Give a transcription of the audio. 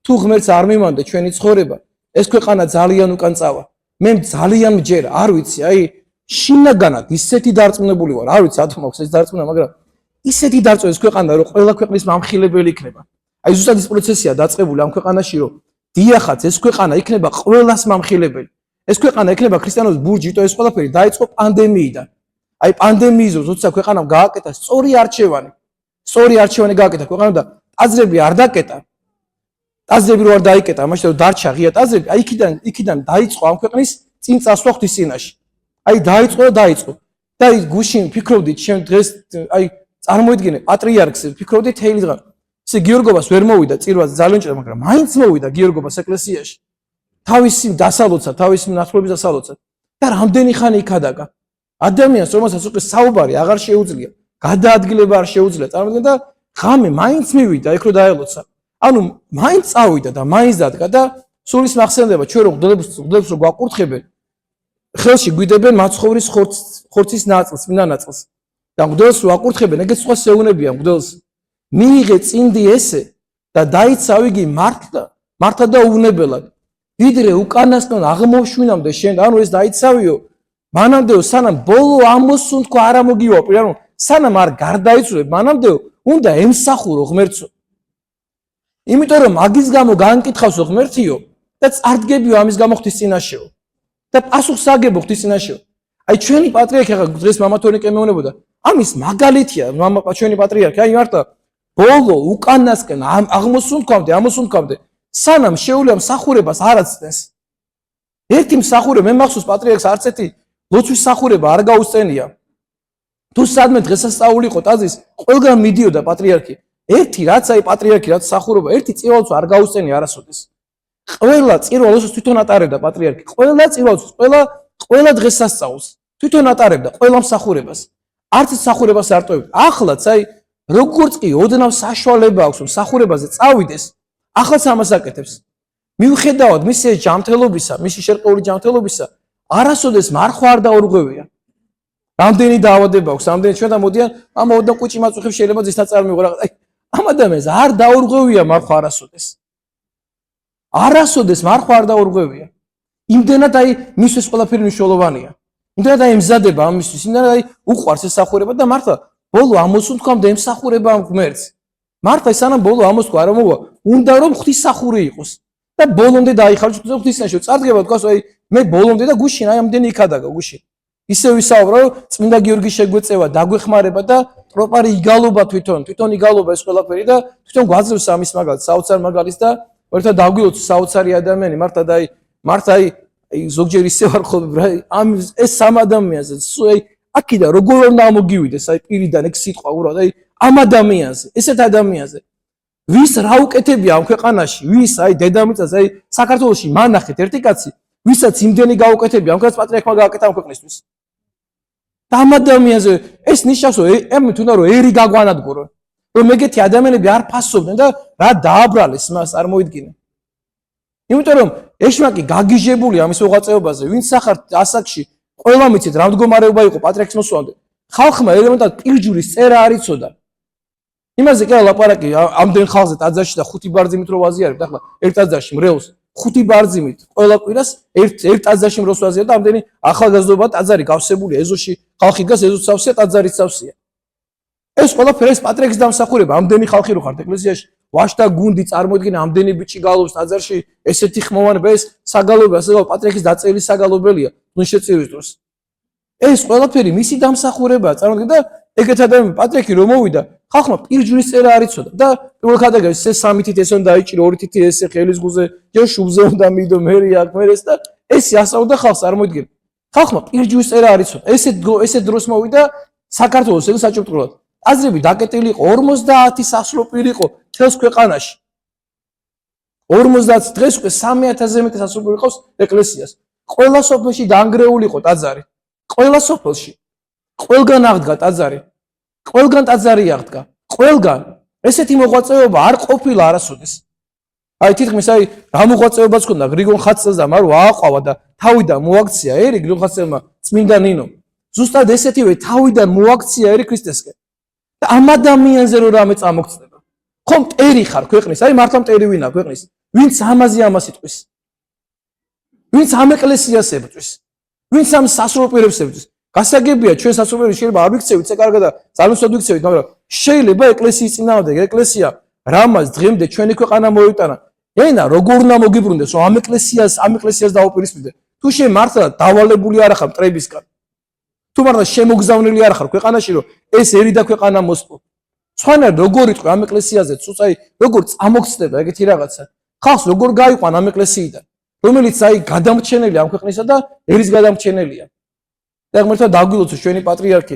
თუ ღმერთს არ მიმანდა ჩვენი ცხოვრება, ეს ქვეყანა ძალიან უკან წავა. მე ძალიან მჯერა, არ ვიცი, აი შინაგანად ისეთი დარწმუნებული ვარ, არ ვიცი ათომ აქვს ეს დარწმუნება, მაგრამ ისეთი დარწმუნებული ეს ქვეყანა, რომ ყველა ქვეყნის მამხილებელი იქნება. აი ზუსტად ის პროცესია დაწყებული ამ ქვეყანაში, რომ დიახაც ეს ქვეყანა იქნება ყველას მამხილებელი. ეს ქვეყანა იქნება ქრისტიანობის ბურჯი, ეს ყველაფერი დაიწყო პანდემიიდან. აი პანდემიის დროს როცა ქვეყანამ გააკეთა სწორი არჩევანი გააკეთა ქვეყანამ და ტაძრები არ დაკეტა. ტაძრები რო არ დაიკეტა, მაშინ რომ დარჩა ღია ტაძრები, აი იქიდან დაიწყო ამ ქვეყნის წინ წასვლა ღვთისწინაში. აი დაიწყო. და ის გუშინ ფიქრობდით, შენ დღეს აი წარმოიდგინე პატრიარქს, ფიქრობდით თელი დღე. ისე გიორგობას ვერ მოვიდა წირვაზე ძალიან ჭირდა, მაგრამ მაინც მოვიდა გიორგობას ეკლესიაში. თავისი დასალოცად, თავისი ნაცვლობის დასალოცად. და რამდენი ხანი იქადაგა. ადამიანს რომელსაც უკვე საუბარი აღარ შეუძლია, გადაადგილება არ შეუძლია, წარმოიდგინე და ღამე მაინც მივიდა იქ რო დაელოცა. ანუ მაინც წავიდა და მაინც დადგა და სულის მახსენდება ჩვენ რომ ღმერთს რო გვაყურთხებენ, ხელში გვიდებენ მაცხოვრის ხორცის ნაწილს, წმინდა ნაწილს. და ღმერთს რო აყურთხებენ, ეგეც სხვა შეუნებია ღმერთს. მიიღე წინდი ესე და დაიცავ იგი მართლა და უვნებელად. ვიდრე უკანასკნელ აღმოშვინამდე შენ, ანუ ეს დაიცავიო, მანამდეო სანამ ბოლო ამოსუნთქვა არ ამოგივაპრი, ანუ სანამ არ გარდაიცვლებ, მანამდეო უნდა ემსახურო ღმერთსო. იმიტომ რომ მაგის გამო განკითხავსო ღმერთიო და წარდგებიო ამის გამო ღვთის წინაშეო და პასუხს აგებო ღვთის წინაშეო. აი ჩვენი პატრიარქი ახლა დღეს მამა თორნიკე მეუბნებოდა, ამის მაგალითია ჩვენი პატრიარქი, აი მართლა ბოლო უკანასკენ ამოსუნთქვამდე სანამ შეუძლია მსახურებას არ აცდენს. ერთი მსახურება, მე მახსოვს პატრიარქს არც ერთი ლოცვის მსახურება არ გაუსწენია. თუ სადმე დღესასწაული იყო ტაძრის, ყველგან მიდიოდა პატრიარქი. ერთი რაც აი პატრიარქი რაც მსახურობა, ერთი წირვალს არ გაუსწენია არასოდეს. ყველა წირვალს თვითონ ატარებდა პატრიარქი. ყველა წირვალს, ყველა დღესასწაულს თვითონ ატარებდა ყველა მსახურებას. არც მსახურებას არ ტოვებდა. ახლაც აი როგორც კი ოდნავ საშუალება აქვს მსახურებაზე წავიდეს, ახლაც ამას აკეთებს. მიუხედავად მისი ჯანმრთელობისა, მისი შერყეული ჯანმრთელობისა, არასოდეს მარხვა არ დაურღვევია. რამდენი დაავადება აქვს, რამდენი ჩვენ და მოდიან, ამა ოდნავ კვიჭი მაწუხებს შეიძლება ძისთან წარმივიღო რაღაც. აი ამ ადამიანს არ დაურღვევია მარხვა არასოდეს. არასოდეს მარხვა არ დაურღვევია. იმდენად აი მისთვის ყველაფერი მნიშვნელოვანია. იმდენად აი ემზადება ამისთვის, იმდენად აი უყვარს ეს სახურება და მართლა ბოლო ამოსუნთქვამდე ემსახურება ამ ღმერთს. მართლა სანამ ბოლო ამოსქვა არ მოვა, უნდა რომ ღვთისმსახური იყოს. და ბოლომდე დაიხარჯო ღვთის წინაშე. წარდგება თქვას აი მე ბოლომდე და გუშინ აი ამდენი იქადაგა გუშინ. ისე ვისაუბრო რომ წმინდა გიორგი შეგვეწევა, დაგვეხმარება და ტროპარი იგალობა თვითონ იგალობა ეს ყველაფერი და თვითონ გვაძლევს ამის მაგალითს, საოცარ მაგალითს და ერთად დაგვილოცო საოცარი ადამიანი, მართლა აი ზოგჯერ ისე ვარ ხოლმე რა ამ ეს სამ ადამიანზე, აი აქედან როგორ უნდა ამოგივიდეს აი პირიდან ეგ სიტყვა უბრალოდ აი ამ ადამიანზე, ესეთ ადამიანზე. ვის რა უკეთებია ამ ქვეყანაში, ვის აი დედამიწაზე, აი საქართველოში მანახეთ ერთი კაცი, ვისაც იმდენი გაუკეთებია, ამ კაცს პატრიარქმა გააკეთა ამ ქვეყნისთვის. და ამ ადამიანზე ეს ნიშნავს, რომ თუნდა რომ ერი გაგვანადგურო, რომ ეგეთი ადამიანები არ ფასობდნენ და რა დააბრალეს მას არ მოიდგინე. იმიტომ რომ ეშმაკი გაგიჟებული ამის მოღვაწეობაზე, ვინც სახართ ასაკში, ყველა მიცით რა მდგომარეობა იყო პატრიარქის მოსვლამდე. ხალხმა ელემენტად პირჯურის წერა არ იცოდა. იმაზე კი ლაპარაკი ამდენ ხალხზე ტაძარში და 5 ბარძიმით რო ვაზიარებთ, ახლა ერთ ტაძარში მრევლს 5 ბარძიმით ყველა კვირას ერთ ტაძარში მრევლს ვაზიარებთ და ამდენი ახალგაზრდობა ტაძარი გავსებულია, ეზოში ხალხი დგას, ეზოც სავსეა, ტაძარიც სავსეა. ეს ყველაფერი ეს პატრიარქის დამსახურება, ამდენი ხალხი რო ხართ ეკლესიაში, ვაშთა გუნდი წარმოიდგინე, ამდენი ბიჭი გალობს ტაძარში, ესეთი ხმოვანება, ეს საგალობელია, ასე პატრიარქის დაწერილი საგალობელია, ღვთისმშეწირვის დროს. ეს ყველაფერი მისი დამსახურებაა, წარმოიდგინე და ეგეთ ადამიანი პატრიარქი რომ მოვიდა, ხალხმა პირჯურის წერა არ იცოდა და პირველ ხადაგას ეს 3 თით ეს უნდა დაიჭირო, 2 თით ესე ხელის გულზე, ჯერ შუბზე უნდა მიდო, მერი აქ, მერე ეს და ეს ასაუდა ხალხს არ მოიდგენ. ხალხმა პირჯურის წერა არ იცოდა. ესეთ დროს მოვიდა საქართველოს ეგ საჭიროებად. ტაძრები დაკეტილი იყო, 50 სასწრო პირი იყო თელს ქვეყანაში. 50 დღეს უკვე 3000-ზე მეტი სასწრო პირი ყავს ეკლესიას. ყველა სოფელში დაანგრეული იყო ტაძარი. ყველა სოფელში. ყველგან აღდგა ტაძარი. ყველგან ტაძარი აღდგა. ყველგან. ესეთი მოღვაწეობა არ ყოფილა არასოდეს. აი თითქმის აი რა მოღვაწეობაც ქონდა გრიგოლ ხაცელს მარო ააყვა და თავიდან მოაქცია ერი გრიგოლ ხაცელმა წმინდა ნინო. ზუსტად ესეთივე თავიდან მოაქცია ერი ქრისტესკენ. და ამ ადამიანზე რო რამე წამოგწდება. ხომ მტერი ხარ ქვეყნის, აი მართლა მტერი ვინა ქვეყნის. ვინც ამაზე ამას იტყვის ვინც ამ ეკლესიას ებრძვის ვინც ამ სასურველ პირებს ებრძვის გასაგებია ჩვენ სასურველ პირებს შეიძლება არ ვიქცევით ეს კარგად და ძალიან სწორად ვიქცევით მაგრამ შეიძლება ეკლესიის წინააღმდეგ ეკლესია რამაც დღემდე ჩვენი ქვეყანა მოიტანა ენა როგორ უნდა მოგიბრუნდეს რომ ამ ეკლესიას დაუპირისპირდე თუ შე მართლა დავალებული არ ახარ მტრებისგან თუ მართლა შემოგზავნილი არ ახარ ქვეყანაში რომ ეს ერი და ქვეყანა მოსპო სხვანაირად როგორ იტყვი ამ ეკლესიაზე ცუცაი როგორ წამოგცდება ეგეთი რაღაცა ხალხს როგორ გაიყვან ამ ეკლესიიდან რომელიც აი გადამრჩენელი ამ ქვეყნისა და ერის გადამრჩენელია და ღმერთმა დაგვილოცოს ჩვენი პატრიარქი